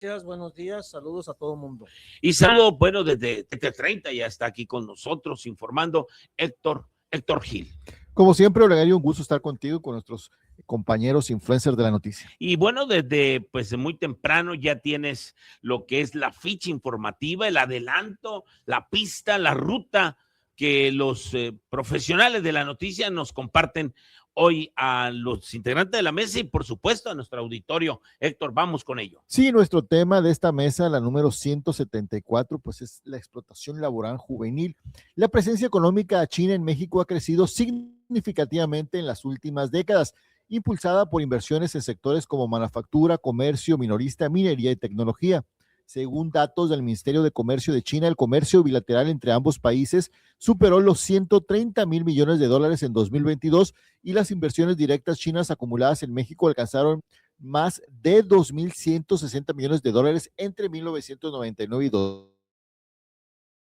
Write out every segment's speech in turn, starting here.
Gracias, buenos días, saludos a todo el mundo. Y saludo, bueno, desde 30 ya está aquí con nosotros informando Héctor Gil. Como siempre, Olegario, un gusto estar contigo y con nuestros compañeros influencers de la noticia. Y bueno, desde pues muy temprano ya tienes lo que es la ficha informativa, el adelanto, la pista, la ruta que los profesionales de la noticia nos comparten hoy a los integrantes de la mesa y por supuesto a nuestro auditorio. Héctor, vamos con ello. Sí, nuestro tema de esta mesa, la número 174, pues es la explotación laboral juvenil. La presencia económica china en México ha crecido significativamente en las últimas décadas, impulsada por inversiones en sectores como manufactura, comercio, minorista, minería y tecnología. Según datos del Ministerio de Comercio de China, el comercio bilateral entre ambos países superó los 130 mil millones de dólares en 2022 y las inversiones directas chinas acumuladas en México alcanzaron más de 2.160 millones de dólares entre 1999 y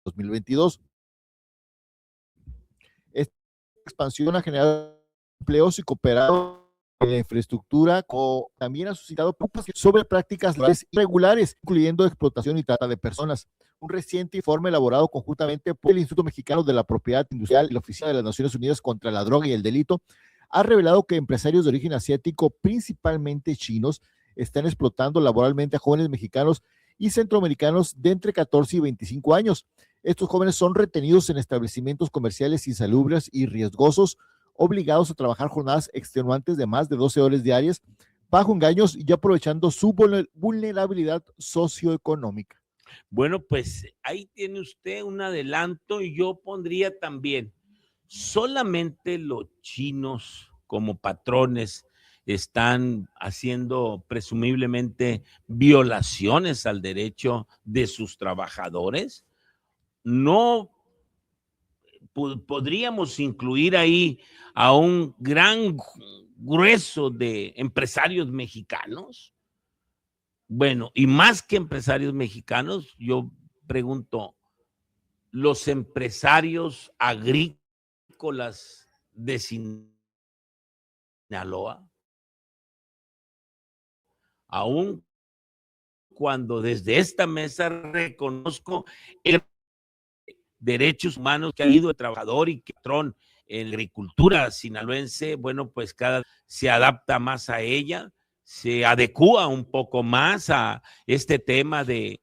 2022. Esta expansión ha generado empleos y cooperado en la infraestructura, como también ha suscitado preocupaciones sobre prácticas irregulares, incluyendo explotación y trata de personas. Un reciente informe elaborado conjuntamente por el Instituto Mexicano de la Propiedad Industrial y la Oficina de las Naciones Unidas contra la Droga y el Delito ha revelado que empresarios de origen asiático, principalmente chinos, están explotando laboralmente a jóvenes mexicanos y centroamericanos de entre 14 y 25 años. Estos jóvenes son retenidos en establecimientos comerciales insalubres y riesgosos, obligados a trabajar jornadas extenuantes de más de 12 horas diarias, bajo engaños y aprovechando su vulnerabilidad socioeconómica. Bueno, pues ahí tiene usted un adelanto y yo pondría también, solamente los chinos como patrones están haciendo presumiblemente violaciones al derecho de sus trabajadores. No podríamos incluir ahí a un gran grueso de empresarios mexicanos. Bueno, y más que empresarios mexicanos, yo pregunto, los empresarios agrícolas de Sinaloa, aún cuando desde esta mesa reconozco el derechos humanos que ha habido de trabajador y que patrón en la agricultura sinaloense, bueno, pues cada se adapta más a ella, se adecúa un poco más a este tema de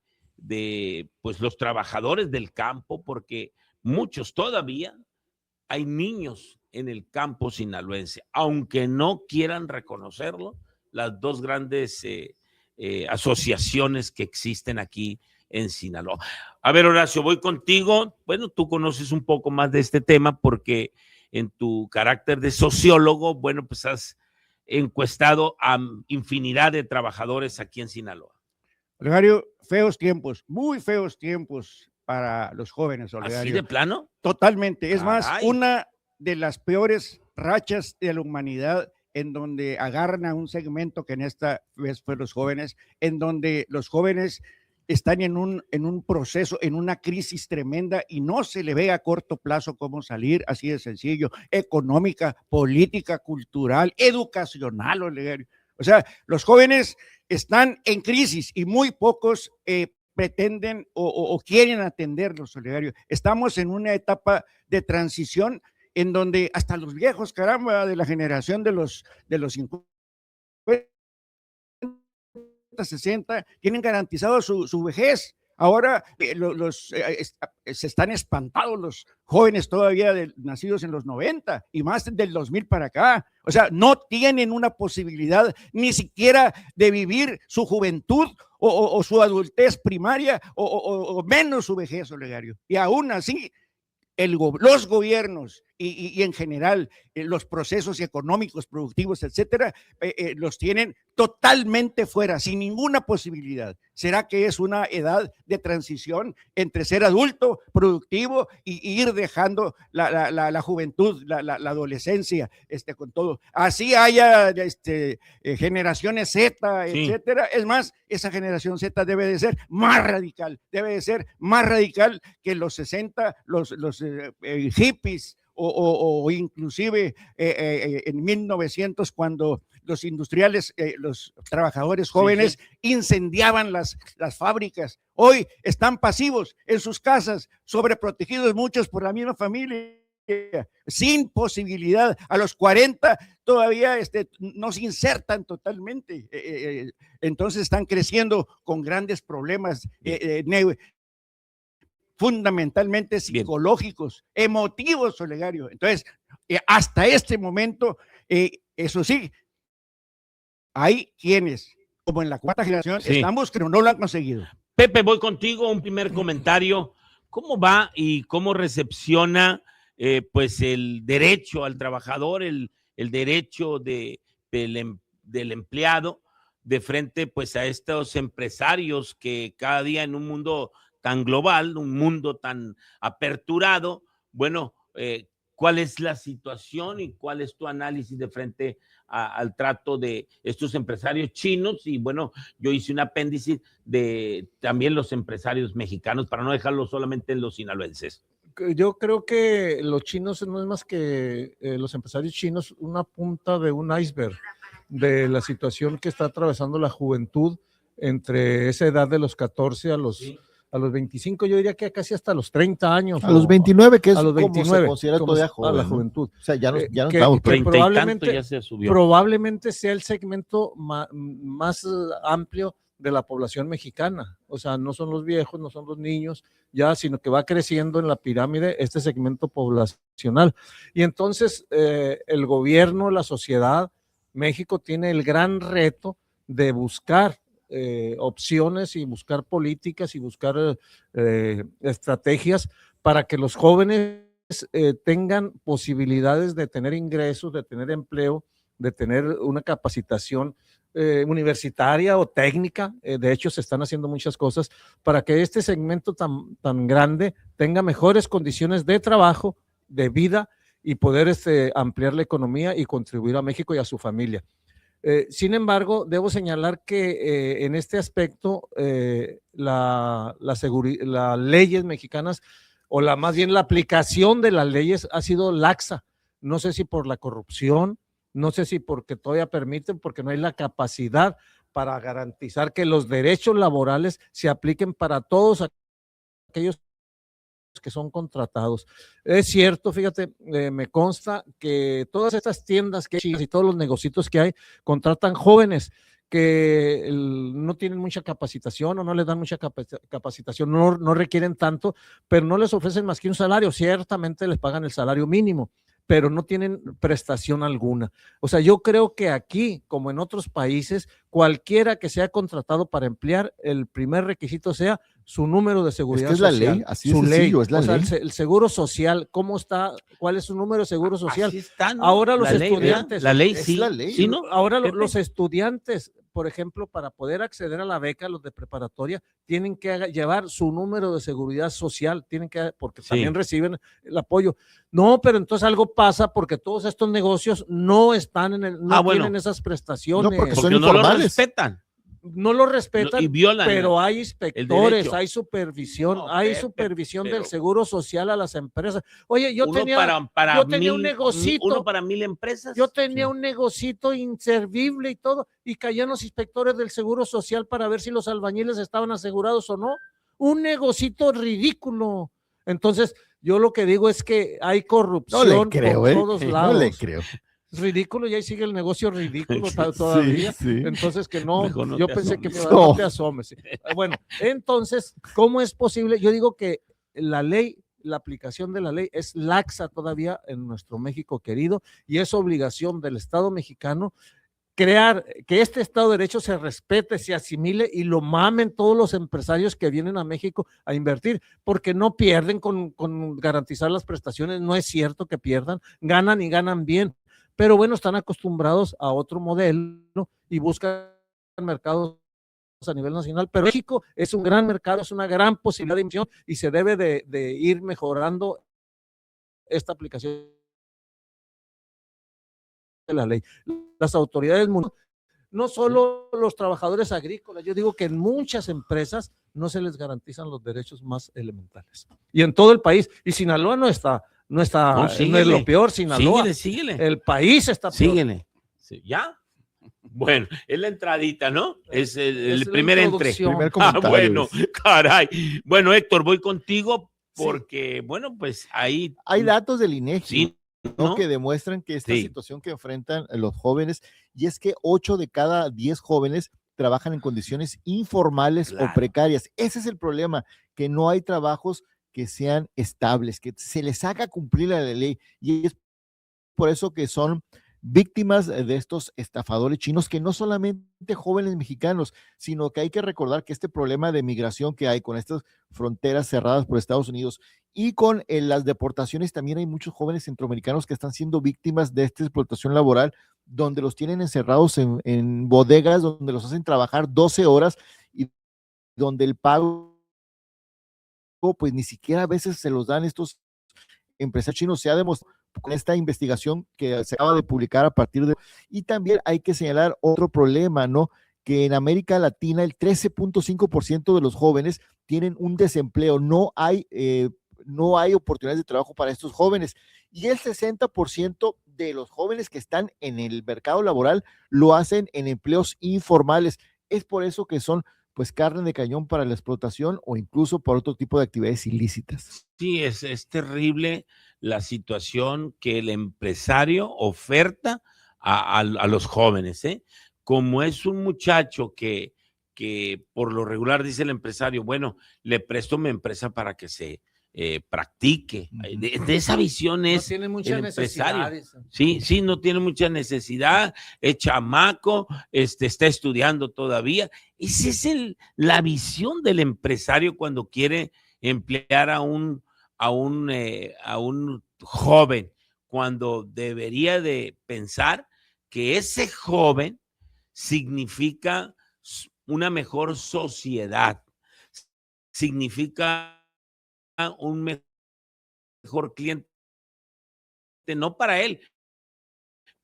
pues los trabajadores del campo, porque muchos todavía hay niños en el campo sinaloense, aunque no quieran reconocerlo, las dos grandes asociaciones que existen aquí en Sinaloa. A ver, Horacio, voy contigo. Bueno, tú conoces un poco más de este tema porque en tu carácter de sociólogo, bueno, pues has encuestado a infinidad de trabajadores aquí en Sinaloa. Olegario, feos tiempos, muy feos tiempos para los jóvenes, Olegario. ¿Así de plano? Totalmente. Es más, Caray. una de las peores rachas de la humanidad en donde agarran a un segmento que en esta vez fue los jóvenes, en donde los jóvenes están en un proceso, en una crisis tremenda y no se le ve a corto plazo cómo salir, así de sencillo, económica, política, cultural, educacional, Olegario. O sea, los jóvenes están en crisis y muy pocos pretenden o quieren atenderlos, Olegario. Estamos en una etapa de transición en donde hasta los viejos, caramba, de la generación de los 50, 60, tienen garantizado su vejez. Ahora se están espantados los jóvenes todavía nacidos en los 90 y más del 2000 para acá. O sea, no tienen una posibilidad ni siquiera de vivir su juventud o su adultez primaria o menos su vejez, Olegario. Y aún así, los gobiernos y en general los procesos económicos, productivos, etcétera, los tienen totalmente fuera, sin ninguna posibilidad. ¿Será que es una edad de transición entre ser adulto, productivo y ir dejando la juventud, la adolescencia, con todo? Así haya generaciones Z, etcétera. Sí. Es más, esa generación Z debe de ser más radical que los 60, los hippies, o inclusive en 1900 cuando los industriales, los trabajadores jóvenes incendiaban las fábricas. Hoy están pasivos en sus casas, sobreprotegidos muchos por la misma familia, sin posibilidad. A los 40 todavía no se insertan totalmente. Entonces están creciendo con grandes problemas fundamentalmente psicológicos, emotivos, Olegario. Entonces, hasta este momento, eso sí, hay quienes, como en la cuarta generación, estamos, pero no lo han conseguido. Pepe, voy contigo, un primer comentario. ¿Cómo va y cómo recepciona pues el derecho al trabajador, el derecho del empleado de frente pues a estos empresarios que cada día en un mundo tan global, un mundo tan aperturado, bueno, ¿cuál es la situación y cuál es tu análisis de frente al trato de estos empresarios chinos? Y bueno, yo hice un apéndice de también los empresarios mexicanos para no dejarlo solamente en los sinaloenses. Yo creo que los chinos no es más que los empresarios chinos una punta de un iceberg de la situación que está atravesando la juventud entre esa edad de los 14 a los 25, yo diría que casi hasta los 30 años. A los 29, que es a los 29, como se considera todavía joven, a la juventud. O sea, ya no estamos. Que probablemente, ya se subió. Probablemente sea el segmento más amplio de la población mexicana. O sea, no son los viejos, no son los niños, ya, sino que va creciendo en la pirámide este segmento poblacional. Y entonces el gobierno, la sociedad, México tiene el gran reto de buscar opciones y buscar políticas y buscar estrategias para que los jóvenes tengan posibilidades de tener ingresos, de tener empleo, de tener una capacitación universitaria o técnica. De hecho, se están haciendo muchas cosas para que este segmento tan grande tenga mejores condiciones de trabajo, de vida y poder ampliar la economía y contribuir a México y a su familia. Sin embargo, debo señalar que en este aspecto las leyes mexicanas, o más bien la aplicación de las leyes ha sido laxa. No sé si por la corrupción, no sé si porque todavía permiten, porque no hay la capacidad para garantizar que los derechos laborales se apliquen para todos aquellos que son contratados. Es cierto, fíjate, me consta que todas estas tiendas que hay y todos los negocios que hay contratan jóvenes que no tienen mucha capacitación o no les dan mucha capacitación, no requieren tanto, pero no les ofrecen más que un salario. Ciertamente les pagan el salario mínimo, pero no tienen prestación alguna. O sea, yo creo que aquí, como en otros países, cualquiera que sea contratado para emplear, el primer requisito sea su número de seguridad social. Es la ley, así es sencillo, es la ley. Sea, el seguro social, ¿cómo está? ¿Cuál es su número de seguro social? Así está, ¿no? Ahora los estudiantes. La ley sí. La ley. ¿Sí, no? Ahora los estudiantes, por ejemplo, para poder acceder a la beca, los de preparatoria, tienen que llevar su número de seguridad social, porque también reciben el apoyo. No, pero entonces algo pasa porque todos estos negocios no están tienen esas prestaciones. No, porque son informales. No lo respetan. No lo respetan, y violan, pero hay inspectores, hay supervisión, del seguro social a las empresas. Oye, yo tenía un negocito. Uno para 1000 empresas. Yo tenía un negocito inservible y todo, y caían los inspectores del seguro social para ver si los albañiles estaban asegurados o no. Un negocito ridículo. Entonces, yo lo que digo es que hay corrupción por todos lados. No le creo. Es ridículo, y ahí sigue el negocio ridículo todavía. Sí. Entonces que no, no yo pensé que no te asomes. Bueno, entonces, ¿cómo es posible? Yo digo que la ley, la aplicación de la ley es laxa todavía en nuestro México querido, y es obligación del Estado mexicano crear que este Estado de Derecho se respete, se asimile y lo mamen todos los empresarios que vienen a México a invertir, porque no pierden con garantizar las prestaciones. No es cierto que pierdan, ganan y ganan bien. Pero bueno, están acostumbrados a otro modelo y buscan mercados a nivel nacional. Pero México es un gran mercado, es una gran posibilidad de inversión, y se debe de ir mejorando esta aplicación de la ley. Las autoridades municipales, no solo los trabajadores agrícolas, yo digo que en muchas empresas no se les garantizan los derechos más elementales. Y en todo el país, y Sinaloa no es lo peor, Sinaloa. Síguele. El país está peor. Síguele. Sí, ¿ya? Bueno, es la entradita, ¿no? Es el Es la primer entre. introducción. Primer Ah, comentario. bueno, caray. Bueno, Héctor, voy contigo Sí. porque, bueno, pues ahí. Hay datos del INEGI, Sí, ¿no? ¿no? Que demuestran que esta Sí. situación que enfrentan los jóvenes, y es que 8 de cada 10 jóvenes trabajan en condiciones informales o Claro. precarias. Ese es el problema, que no hay trabajos que sean estables, que se les haga cumplir la ley, y es por eso que son víctimas de estos estafadores chinos, que no solamente jóvenes mexicanos, sino que hay que recordar que este problema de migración que hay con estas fronteras cerradas por Estados Unidos y con las deportaciones, también hay muchos jóvenes centroamericanos que están siendo víctimas de esta explotación laboral, donde los tienen encerrados en bodegas, donde los hacen trabajar 12 horas y donde el pago, pues ni siquiera a veces se los dan estos empresarios chinos. Se ha demostrado con esta investigación que se acaba de publicar a partir de... Y también hay que señalar otro problema, ¿no? Que en América Latina el 13.5% de los jóvenes tienen un desempleo, no hay oportunidades de trabajo para estos jóvenes, y el 60% de los jóvenes que están en el mercado laboral lo hacen en empleos informales. Es por eso que son pues carne de cañón para la explotación o incluso por otro tipo de actividades ilícitas. Sí, es terrible la situación que el empresario oferta a los jóvenes, ¿eh? Como es un muchacho que por lo regular dice el empresario, bueno, le presto mi empresa para que se practique. De esa visión No es tiene muchas el empresario. necesidades. Sí, no tiene mucha necesidad, es chamaco, está estudiando todavía. Esa es la visión del empresario cuando quiere emplear a un joven, cuando debería de pensar que ese joven significa una mejor sociedad, significa un mejor cliente, no para él,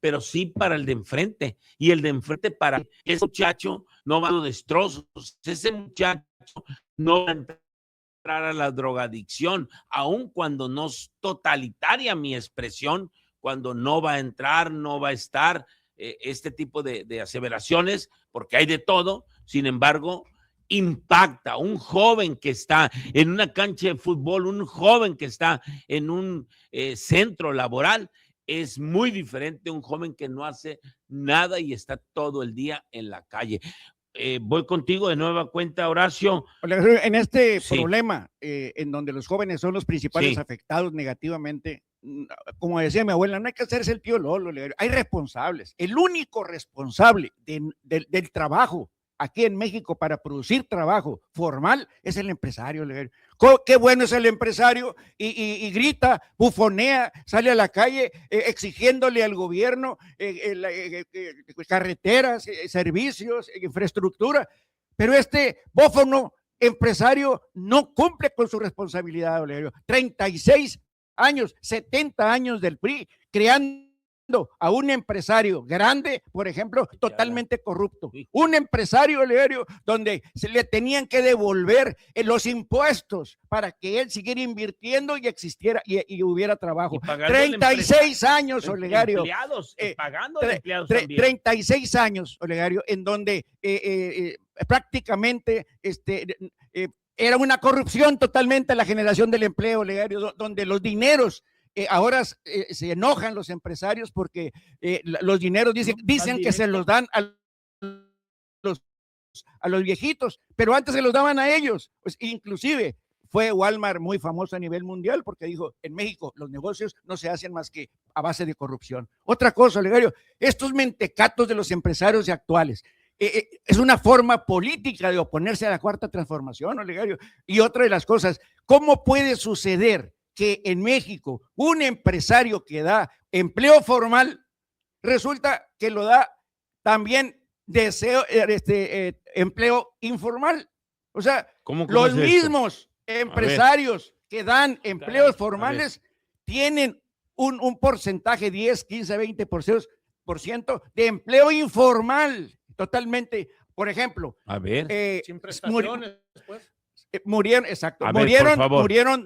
pero sí para el de enfrente, y el de enfrente para él. Ese muchacho no va a los destrozos, ese muchacho no va a entrar a la drogadicción, aun cuando no es totalitaria mi expresión, cuando no va a entrar, no va a estar este tipo de aseveraciones, porque hay de todo. Sin embargo, impacta un joven que está en una cancha de fútbol, un joven que está en un centro laboral, es muy diferente a un joven que no hace nada y está todo el día en la calle. Voy contigo de nueva cuenta, Horacio. En este Sí. problema, en donde los jóvenes son los principales Sí. afectados negativamente, como decía mi abuela, no hay que hacerse el tío Lolo, hay responsables. El único responsable del trabajo aquí en México para producir trabajo formal es el empresario. Qué bueno es el empresario y grita, bufonea, sale a la calle exigiéndole al gobierno carreteras, servicios, infraestructura, pero este bófono empresario no cumple con su responsabilidad, Olegario. 36 años, 70 años del PRI, creando a un empresario grande, por ejemplo, totalmente corrupto. Un empresario, Olegario, donde se le tenían que devolver los impuestos para que él siguiera invirtiendo y existiera y hubiera trabajo. 36 años, Olegario. Empleados, pagando empleados también. 36 años, Olegario, en donde prácticamente era una corrupción totalmente la generación del empleo, Olegario, donde los dineros ahora se enojan los empresarios porque los dineros dicen que se los dan a los viejitos, pero antes se los daban a ellos. Pues inclusive fue Walmart muy famoso a nivel mundial porque dijo, en México los negocios no se hacen más que a base de corrupción. Otra cosa, Olegario, estos mentecatos de los empresarios actuales, es una forma política de oponerse a la cuarta transformación, Olegario. Y otra de las cosas, ¿cómo puede suceder que en México un empresario que da empleo formal resulta que lo da también empleo informal? O sea, los mismos empresarios que dan empleos formales tienen un porcentaje 10, 15, 20% de empleo informal, totalmente. Por ejemplo, sin prestaciones, pues. Murieron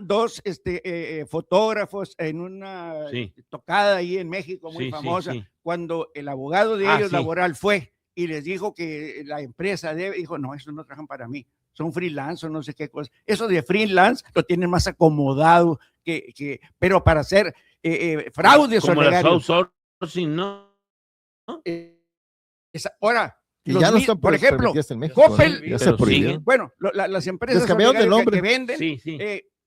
dos fotógrafos en una tocada ahí en México muy famosa, cuando el abogado de ellos laboral fue y les dijo que la empresa dijo, no, eso no trabajan para mí, son freelance o no sé qué cosa. Eso de freelance lo tienen más acomodado pero para hacer fraudes como las olegarios. outsourcing, ¿no? Ahora, Y ya no están por ejemplo, permitidas en México, Coppel, ya se pero prohibió. siguen. bueno, las empresas Les cambiaron de olegarias nombre. que venden, Sí, sí.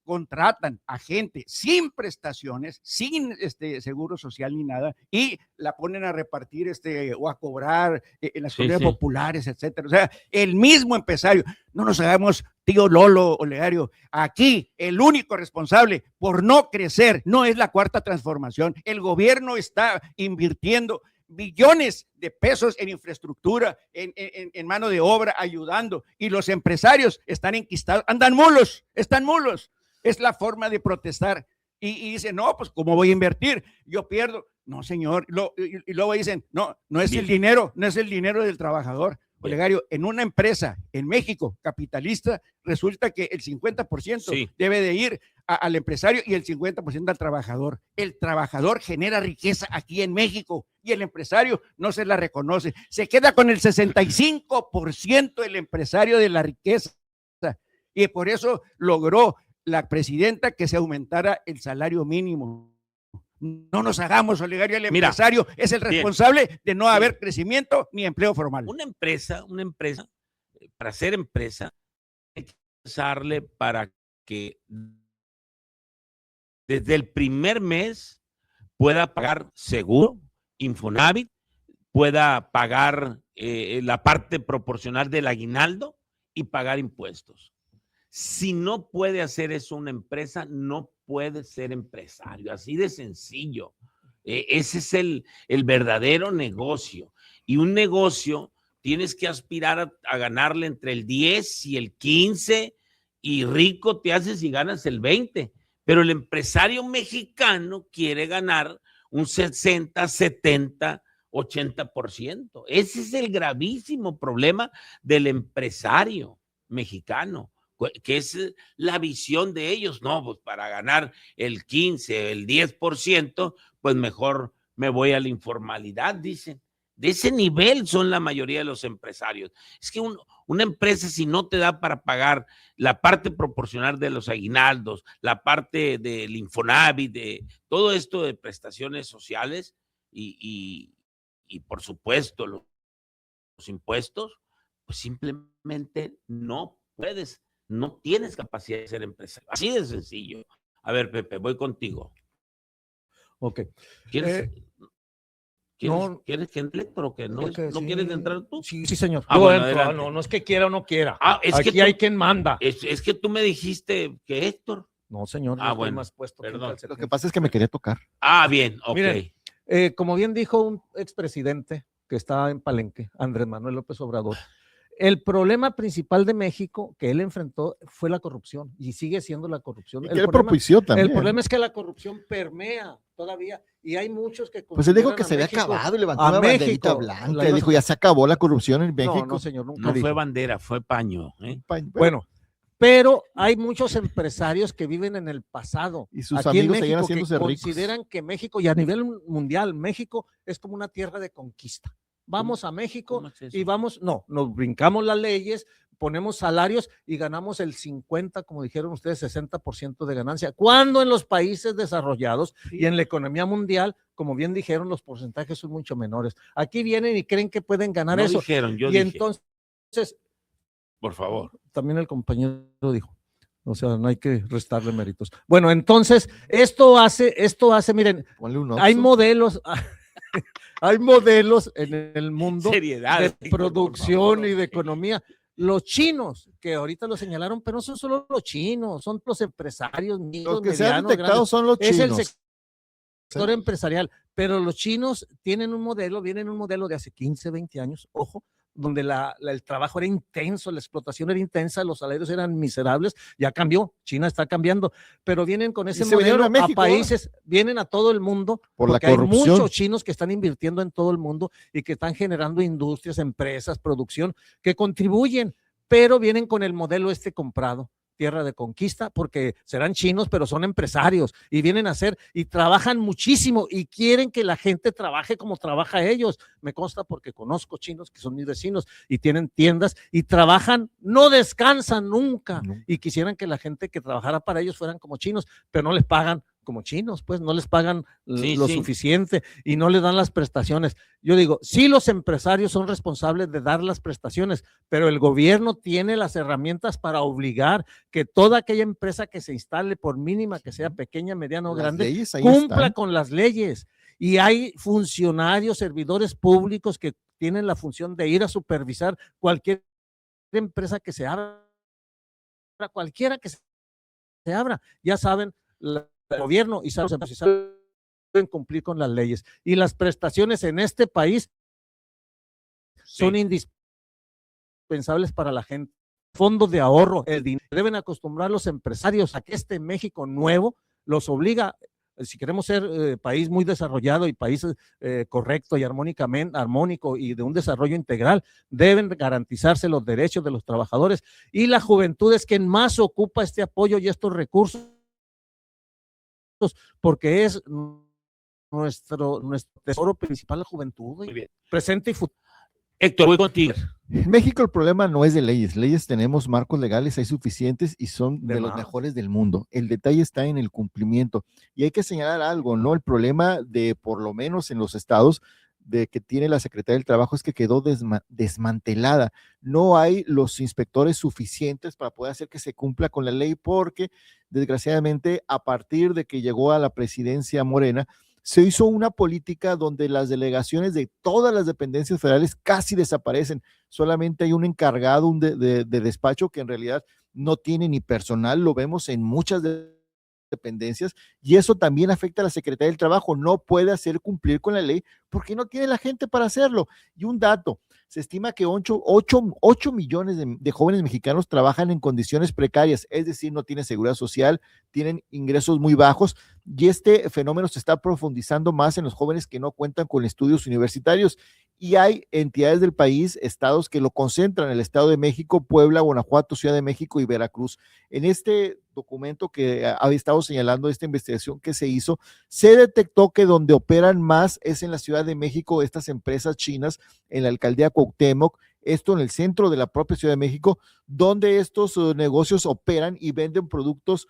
contratan a gente sin prestaciones, sin seguro social ni nada, y la ponen a repartir o a cobrar en las Sí, colonias sí. populares, etcétera. O sea, el mismo empresario, no nos hagamos tío Lolo Olegario, aquí el único responsable por no crecer no es la cuarta transformación. El gobierno está invirtiendo billones de pesos en infraestructura, en mano de obra, ayudando, y los empresarios están enquistados, están mulos. Es la forma de protestar. Y dicen, no, pues ¿cómo voy a invertir? Yo pierdo. No, señor. Y luego dicen, no es el dinero, no es el dinero del trabajador. Olegario, en una empresa en México capitalista, resulta que el 50% debe de ir al empresario y el 50% al trabajador. El trabajador genera riqueza aquí en México y el empresario no se la reconoce. Se queda con el 65% el empresario de la riqueza. Y por eso logró la presidenta que se aumentara el salario mínimo. No nos hagamos, Olegario, el empresario es el responsable de no haber crecimiento ni empleo formal. Una empresa, para ser empresa, hay que pensarle para que desde el primer mes pueda pagar seguro, Infonavit, pueda pagar la parte proporcional del aguinaldo y pagar impuestos. Si no puede hacer eso una empresa, no puede ser empresario, así de sencillo. Ese es el verdadero negocio. Y un negocio tienes que aspirar a ganarle entre el 10 y el 15 y rico te haces y ganas el 20. Pero el empresario mexicano quiere ganar un 60, 70, 80%. Ese es el gravísimo problema del empresario mexicano, que es la visión de ellos. No, pues para ganar el 15, el 10%, pues mejor me voy a la informalidad, dicen. De ese nivel son la mayoría de los empresarios. Es que una empresa, si no te da para pagar la parte proporcional de los aguinaldos, la parte del Infonavit, de todo esto de prestaciones sociales y por supuesto los impuestos, pues simplemente no puedes. No tienes capacidad de ser empresario. Así de sencillo. A ver, Pepe, voy contigo. Ok. ¿Quieres que entre, pero que no quieres entrar tú? Sí, señor. Bueno, no es que quiera o no quiera. Es aquí que hay quien manda. Es que tú me dijiste que Héctor. No, señor. Bueno, más puesto. perdón. Lo que pasa es que me quería tocar. Bien, ok. Miren, como bien dijo un expresidente que está en Palenque, Andrés Manuel López Obrador, el problema principal de México que él enfrentó fue la corrupción y sigue siendo la corrupción. El propició también. El problema es que la corrupción permea todavía y hay muchos que... Pues él dijo que se había acabado y levantó una banderita blanca. Él dijo, ya se acabó la corrupción en México. No, señor, nunca no dijo. fue bandera, fue paño. Bueno, pero hay muchos empresarios que viven en el pasado. Y sus aquí amigos en seguían México, haciéndose que ricos. consideran que México, y a nivel mundial, México es como una tierra de conquista. Vamos a México y nos brincamos las leyes, ponemos salarios y ganamos el 50, como dijeron ustedes, 60% de ganancia. Cuando en los países desarrollados y en la economía mundial, como bien dijeron, los porcentajes son mucho menores. Aquí vienen y creen que pueden ganar eso. Dijeron, yo y dije. Entonces, por favor. También el compañero dijo. O sea, no hay que restarle méritos. Bueno, entonces, esto hace, miren, hay modelos... Hay modelos en el mundo de producción y de economía. Los chinos, que ahorita lo señalaron, pero no son solo los chinos, son los empresarios, los que se han detectado son los chinos. Es el sector empresarial, pero los chinos vienen un modelo de hace 15, 20 años, ojo, donde el trabajo era intenso, la explotación era intensa, los salarios eran miserables, ya cambió, China está cambiando, pero vienen con ese modelo a países, vienen a todo el mundo, porque hay muchos chinos que están invirtiendo en todo el mundo y que están generando industrias, empresas, producción, que contribuyen, pero vienen con el modelo comprado. tierra de conquista, porque serán chinos, pero son empresarios y vienen a hacer y trabajan muchísimo y quieren que la gente trabaje como trabaja ellos. Me consta porque conozco chinos que son mis vecinos y tienen tiendas y trabajan, no descansan nunca, y quisieran que la gente que trabajara para ellos fueran como chinos, pero no les pagan como chinos, pues no les pagan lo suficiente y no les dan las prestaciones. Yo digo, sí, los empresarios son responsables de dar las prestaciones, pero el gobierno tiene las herramientas para obligar que toda aquella empresa que se instale, por mínima que sea, pequeña, mediana o grande, cumpla con las leyes. Y hay funcionarios, servidores públicos que tienen la función de ir a supervisar cualquier empresa que se abra, cualquiera que se abra. Ya saben, el gobierno y saben cumplir con las leyes. Y las prestaciones en este país son indispensables para la gente. Fondos de ahorro, el dinero. Deben acostumbrar los empresarios a que este México nuevo los obliga, si queremos ser país muy desarrollado y país correcto y armónico y de un desarrollo integral, deben garantizarse los derechos de los trabajadores, y la juventud es quien más ocupa este apoyo y estos recursos, porque es nuestro tesoro principal, la juventud, presente y futuro. Héctor, voy contigo. En México el problema no es de leyes tenemos marcos legales, hay suficientes y son de los mejores del mundo. El detalle está en el cumplimiento y hay que señalar algo, ¿no? El problema de, por lo menos en los estados, de que tiene la Secretaría del Trabajo es que quedó desmantelada. No hay los inspectores suficientes para poder hacer que se cumpla con la ley, porque desgraciadamente a partir de que llegó a la presidencia Morena, se hizo una política donde las delegaciones de todas las dependencias federales casi desaparecen. Solamente hay un encargado de despacho que en realidad no tiene ni personal, lo vemos en muchas dependencias, y eso también afecta a la Secretaría del Trabajo. No puede hacer cumplir con la ley porque no tiene la gente para hacerlo. Y un dato, se estima que 8 millones de jóvenes mexicanos trabajan en condiciones precarias, es decir, no tienen seguridad social, tienen ingresos muy bajos, y este fenómeno se está profundizando más en los jóvenes que no cuentan con estudios universitarios, y hay entidades del país, estados que lo concentran: el Estado de México, Puebla, Guanajuato, Ciudad de México y Veracruz. En este documento que había estado señalando, esta investigación que se hizo, se detectó que donde operan más es en la Ciudad de México, estas empresas chinas, en la alcaldía Cuauhtémoc, esto en el centro de la propia Ciudad de México, donde estos negocios operan y venden productos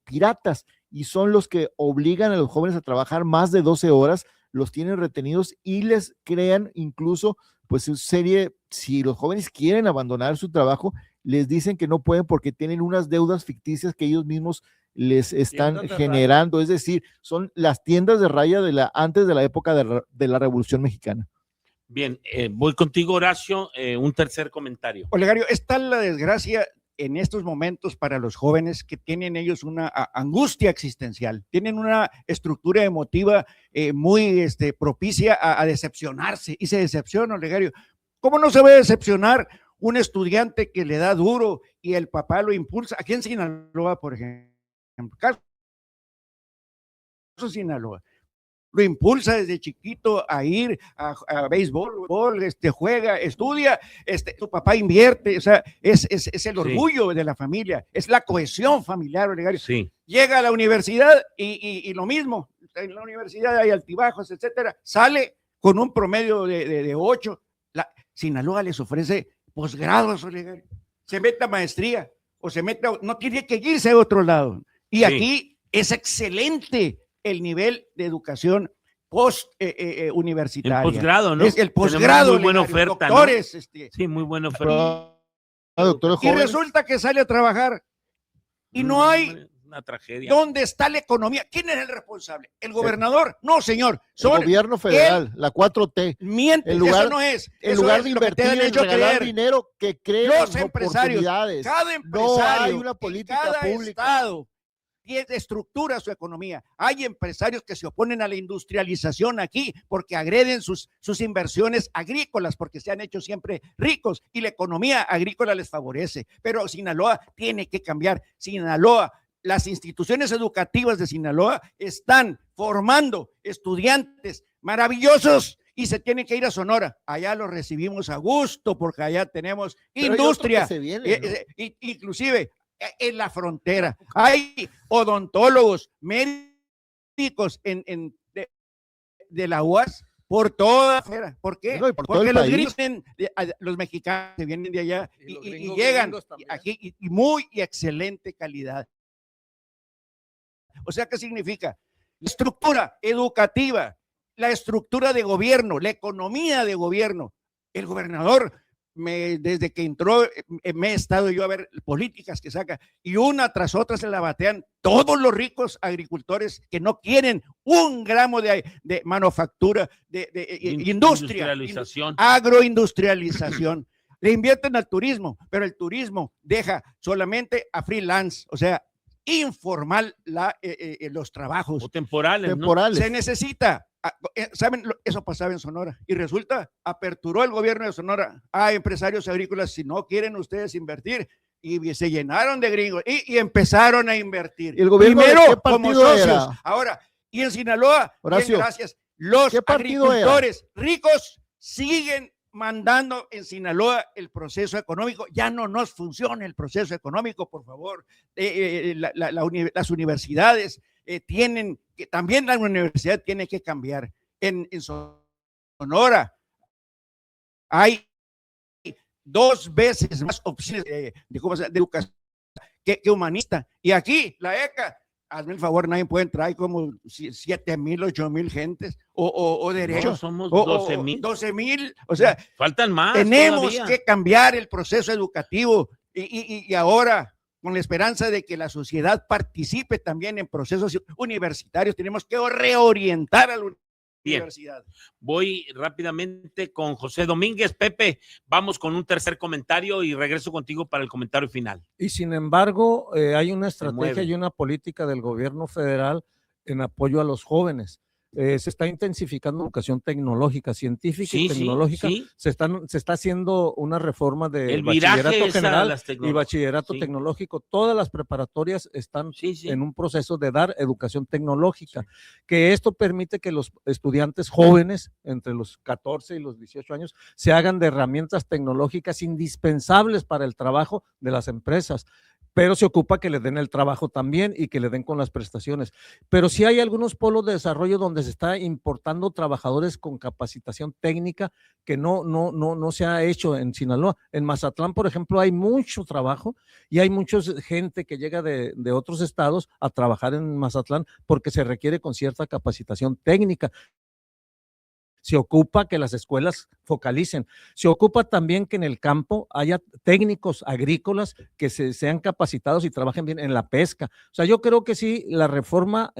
piratas, y son los que obligan a los jóvenes a trabajar más de 12 horas, los tienen retenidos y les crean incluso pues serie, si los jóvenes quieren abandonar su trabajo, les dicen que no pueden porque tienen unas deudas ficticias que ellos mismos les están generando, es decir, son las tiendas de raya antes de la época de la Revolución Mexicana. Bien, voy contigo, Horacio, un tercer comentario. Olegario, está la desgracia en estos momentos para los jóvenes que tienen ellos una angustia existencial, tienen una estructura emotiva muy propicia a decepcionarse, y se decepciona, Olegario. ¿Cómo no se va a decepcionar un estudiante que le da duro y el papá lo impulsa? Aquí en Sinaloa, por ejemplo, caso Sinaloa, lo impulsa desde chiquito a ir a béisbol, juega, estudia, tu papá invierte, o sea, es el orgullo de la familia, es la cohesión familiar, Olegario. Sí. Llega a la universidad y lo mismo, en la universidad hay altibajos, etcétera, sale con un promedio de 8, Sinaloa les ofrece posgrados, Olegario, se mete a maestría, o se mete no tiene que irse a otro lado, y sí, aquí es excelente el nivel de educación universitaria. El posgrado, ¿no? Es el posgrado. Muy buena oferta, doctores, ¿no? Sí, muy buena oferta. Y resulta que sale a trabajar y no hay una tragedia. ¿Dónde está la economía? ¿Quién es el responsable? ¿El gobernador? No, señor. El gobierno federal, la 4T. Miente, eso no es. En lugar de invertir en regalar dinero, que creen los empresarios, oportunidades. Cada empresario, no hay una política cada pública. Estado estructura su economía. Hay empresarios que se oponen a la industrialización aquí porque agreden sus inversiones agrícolas, porque se han hecho siempre ricos y la economía agrícola les favorece. Pero Sinaloa tiene que cambiar. Sinaloa, las instituciones educativas de Sinaloa están formando estudiantes maravillosos y se tienen que ir a Sonora. Allá los recibimos a gusto porque allá tenemos industria. Viene, ¿no? Inclusive en la frontera. Hay odontólogos, médicos de la UAS por toda fuera. ¿Por qué? No, y por todo Porque el los país. gringos, los mexicanos que vienen de allá Y los y gringos llegan gringos también. aquí y muy excelente calidad. O sea, ¿qué significa? La estructura educativa, la estructura de gobierno, la economía de gobierno. El gobernador, desde que entró, me he estado yo a ver políticas que saca y una tras otra se la batean todos los ricos agricultores que no quieren un gramo de manufactura, de industria, Industrialización. agroindustrialización. Le invierten al turismo, pero el turismo deja solamente a freelance, o sea, informal los trabajos. O temporales, ¿no? Temporales. Se necesita, ¿saben? Eso pasaba en Sonora y resulta, aperturó el gobierno de Sonora a empresarios agrícolas, si no quieren ustedes invertir, y se llenaron de gringos y empezaron a invertir. ¿Y el gobierno de primero qué como partido socios, era? ahora, y en Sinaloa, Horacio, bien, gracias, los ¿qué partido era? agricultores ricos siguen mandando en Sinaloa el proceso económico. Ya no nos funciona el proceso económico, por favor. Las universidades tienen que, también la universidad tiene que cambiar. En Sonora hay 2 veces más opciones de educación que humanista. Y aquí la ECA, hazme el favor, nadie puede entrar, hay como 7,000, 8,000 gentes, o derechos. No, somos o 12,000. 12,000, o sea, Faltan más. tenemos todavía. que cambiar el proceso educativo y ahora, con la esperanza de que la sociedad participe también en procesos universitarios, tenemos que reorientar a la universidad. Voy rápidamente con José Domínguez. Pepe, vamos con un tercer comentario y regreso contigo para el comentario final. Y sin embargo, hay una estrategia mueve. y una política del gobierno federal en apoyo a los jóvenes. Se está intensificando la educación tecnológica, científica y tecnológica. Sí. Se está haciendo una reforma de El viraje bachillerato es a general las y tecnologías. bachillerato Sí. tecnológico. Todas las preparatorias están Sí. en un proceso de dar educación tecnológica, que esto permite que los estudiantes jóvenes, entre los 14 y los 18 años, se hagan de herramientas tecnológicas indispensables para el trabajo de las empresas, pero se ocupa que le den el trabajo también y que le den con las prestaciones. Pero sí hay algunos polos de desarrollo donde se está importando trabajadores con capacitación técnica que no se ha hecho en Sinaloa. En Mazatlán, por ejemplo, hay mucho trabajo y hay mucha gente que llega de otros estados a trabajar en Mazatlán porque se requiere con cierta capacitación técnica. Se ocupa que las escuelas focalicen, se ocupa también que en el campo haya técnicos agrícolas que sean capacitados y trabajen bien en la pesca. O sea, yo creo que sí, la reforma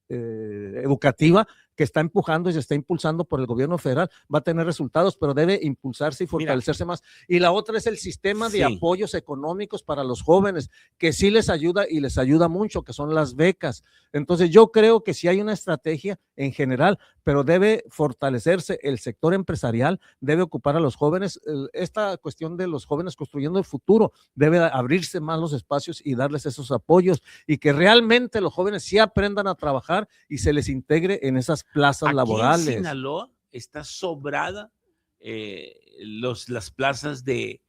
educativa que está empujando y se está impulsando por el gobierno federal va a tener resultados, pero debe impulsarse y fortalecerse más. Y la otra es el sistema de apoyos económicos para los jóvenes, que sí les ayuda y les ayuda mucho, que son las becas. Entonces yo creo que sí hay una estrategia en general, pero debe fortalecerse el sector empresarial, debe ocupar a los jóvenes. Esta cuestión de los jóvenes construyendo el futuro, debe abrirse más los espacios y darles esos apoyos y que realmente los jóvenes sí aprendan a trabajar y se les integre en esas plazas Aquí laborales. En Sinaloa está sobrada las plazas de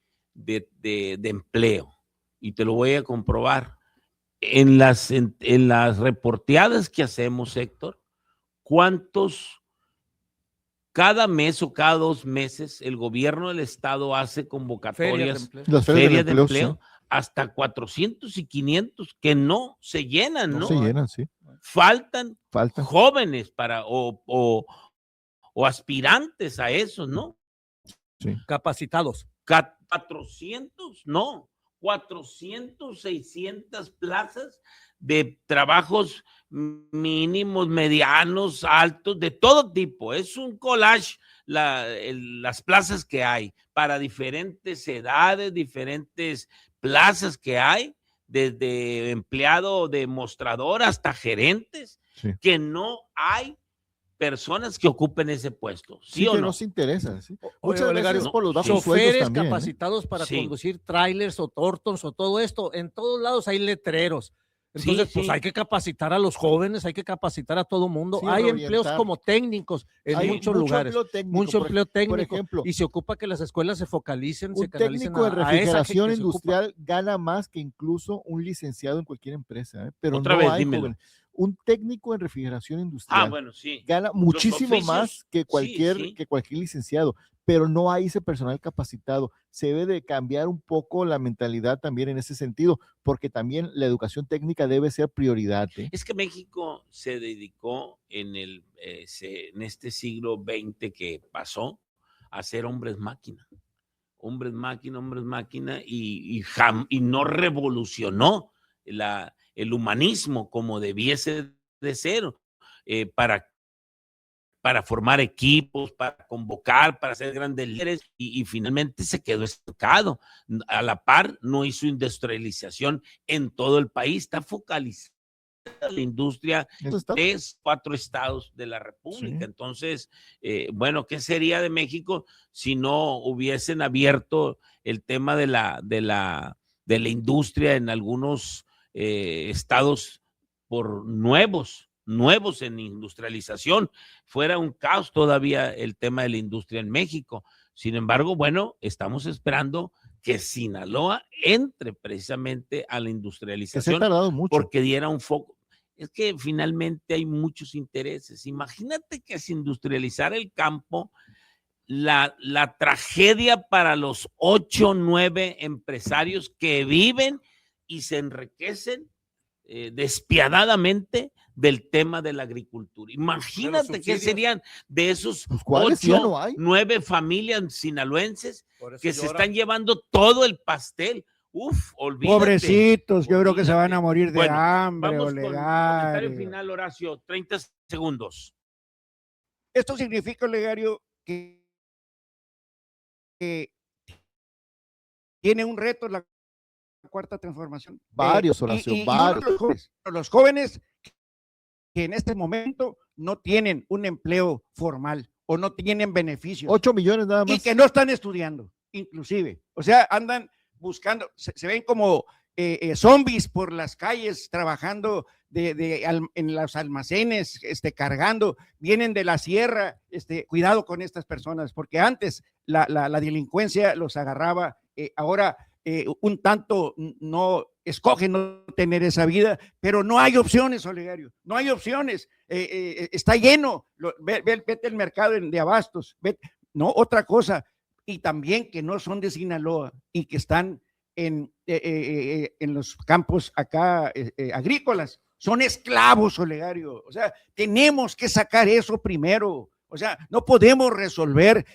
empleo y te lo voy a comprobar. En las reporteadas que hacemos, Héctor, ¿cuántos cada mes o cada 2 meses el gobierno del estado hace convocatorias, Las ferias de empleo, sí, hasta 400 y 500 que no se llenan, ¿no? No se llenan, sí. Faltan jóvenes o aspirantes a eso, ¿no? Sí. Capacitados. 400, no, 400, 600 plazas de trabajos mínimos, medianos, altos, de todo tipo. Es un collage las plazas que hay para diferentes edades, diferentes plazas que hay, desde empleado de mostrador hasta gerentes, sí, que no hay personas que ocupen ese puesto. ¿Sí o que no? nos interesa. ¿Sí? Muchas veces por los bajos choferes también, capacitados para conducir trailers o tortons o todo esto. En todos lados hay letreros. Entonces, Sí, pues sí. hay que capacitar a los jóvenes, hay que capacitar a todo mundo. Sí, Hay reorientar. empleos como técnicos en Hay muchos mucho lugares. empleo técnico, Mucho empleo por técnico. ejemplo, Y se ocupa que las escuelas se focalicen, se un canalicen técnico en a esa refrigeración que se ocupa. industrial gana más que incluso un licenciado en cualquier empresa, pero Otra no vez, hay dímelo. jóvenes. Un técnico en refrigeración Ah, industrial bueno, sí. gana Los muchísimo oficios, más que sí. cualquier licenciado, pero no hay ese personal capacitado. Se debe de cambiar un poco la mentalidad también en ese sentido, porque también la educación técnica debe ser prioridad, ¿eh? Es que México se dedicó en este siglo XX que pasó a ser hombres máquina, hombres máquina, y no revolucionó el humanismo como debiese de ser, para formar equipos, para convocar, para ser grandes líderes, y finalmente se quedó estancado. A la par, no hizo industrialización en todo el país, está focalizada la industria Eso está. 3, 4 estados de la República. Sí. Entonces, bueno, ¿qué sería de México si no hubiesen abierto el tema de la industria en algunos estados por nuevos en industrialización? Fuera un caos todavía el tema de la industria en México. Sin embargo, bueno, estamos esperando que Sinaloa entre precisamente a la Que se ha industrialización tardado mucho. porque diera un foco. Es que finalmente hay muchos intereses. Imagínate que se industrializara el campo, la tragedia para los 8 o 9 empresarios que viven y se enriquecen despiadadamente del tema de la agricultura. Imagínate qué subsidios. serían de esos Pues, ¿cuáles? Ya 8, no hay. 9 familias sinaloenses Por eso que se lloran. están llevando todo el pastel. Uf, olvídate. Pobrecitos, yo creo que se van a Olvídate. morir de Bueno, hambre, vamos con comentario Olegario. final, Horacio, 30 segundos. Esto significa, Olegario, que tiene un reto la cuarta transformación. Varios, Horacio, y varios. los jóvenes que en este momento no tienen un empleo formal o no tienen beneficios 8 millones nada y más. que no están estudiando, inclusive. O sea, andan buscando, se ven como zombies por las calles, trabajando en los almacenes, cargando, vienen de la sierra. Cuidado con estas personas, porque antes la delincuencia los agarraba, ahora un tanto no escogen no tener esa vida, pero no hay opciones, Olegario, no hay opciones. Está lleno, vete al mercado de abastos, no, otra cosa, y también que no son de Sinaloa y que están en los campos acá agrícolas, son esclavos, Olegario. O sea, tenemos que sacar eso primero. O sea, no podemos resolver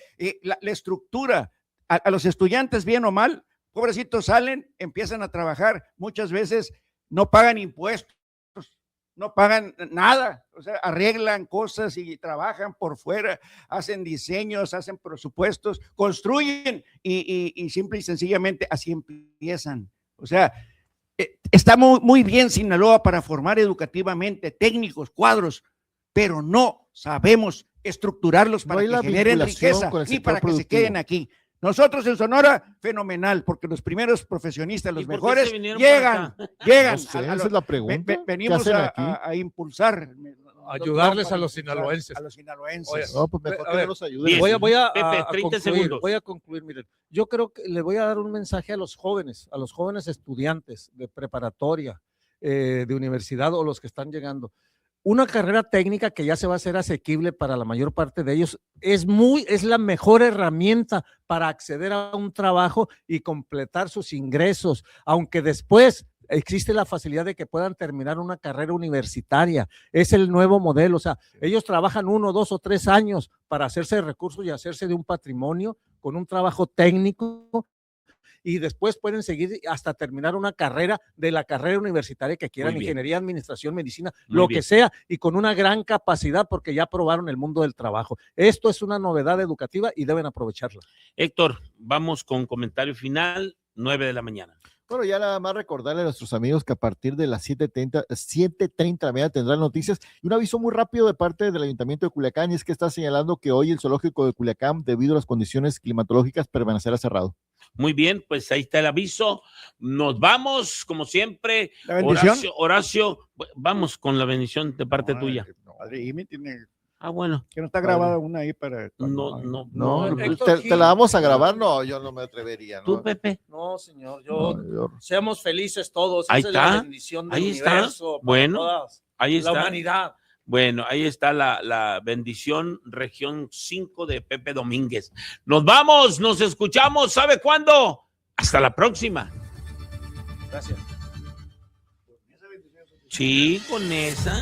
la estructura. A los estudiantes, bien o mal, pobrecitos, salen, empiezan a trabajar, muchas veces no pagan impuestos, no pagan nada, o sea, arreglan cosas y trabajan por fuera, hacen diseños, hacen presupuestos, construyen y simple y sencillamente así empiezan. O sea, está muy bien Sinaloa para formar educativamente técnicos, cuadros, pero no sabemos estructurarlos para que generen riqueza y para que se queden aquí. Nosotros en Sonora, fenomenal, porque los primeros profesionistas, los mejores, llegan. No sé, esa es la pregunta. Venimos a impulsar. Ayudarles a los sinaloenses. A los sinaloenses. Oye, No, pues mejor a que ver, no los ayuden. Voy a Pepe, 30 segundos. Voy a concluir, miren. Yo creo que le voy a dar un mensaje a los jóvenes estudiantes de preparatoria, de universidad o los que están llegando. Una carrera técnica que ya se va a hacer asequible para la mayor parte de ellos es la mejor herramienta para acceder a un trabajo y completar sus ingresos, aunque después existe la facilidad de que puedan terminar una carrera universitaria. Es el nuevo modelo. O sea, ellos trabajan 1, 2 o 3 años para hacerse de recursos y hacerse de un patrimonio con un trabajo técnico, y después pueden seguir hasta terminar una carrera de la carrera universitaria que quieran, ingeniería, administración, medicina, lo que sea, y con una gran capacidad porque ya probaron el mundo del trabajo. Esto es una novedad educativa y deben aprovecharla. Héctor, vamos con comentario final, 9 de la mañana. Bueno, ya nada más recordarle a nuestros amigos que a partir de las 7:30 de la mañana tendrán noticias y un aviso muy rápido de parte del Ayuntamiento de Culiacán, y es que está señalando que hoy el zoológico de Culiacán, debido a las condiciones climatológicas, permanecerá cerrado. Muy bien, pues ahí está el aviso. Nos vamos, como siempre. La bendición. Horacio, vamos con la bendición de parte tuya. Padre Jimmy tiene, Bueno, que no está grabada una ahí para. No, Héctor te la vamos a grabar, no, yo no me atrevería, tú, ¿no? Pepe. No, señor, No, seamos felices todos. Ahí Esa es la está, bendición del ahí está. universo para Bueno, todas, ahí la está. humanidad. Bueno, ahí está la bendición región 5 de Pepe Domínguez. Nos vamos, nos escuchamos, ¿sabe cuándo? Hasta la próxima. Gracias. Sí, con esa.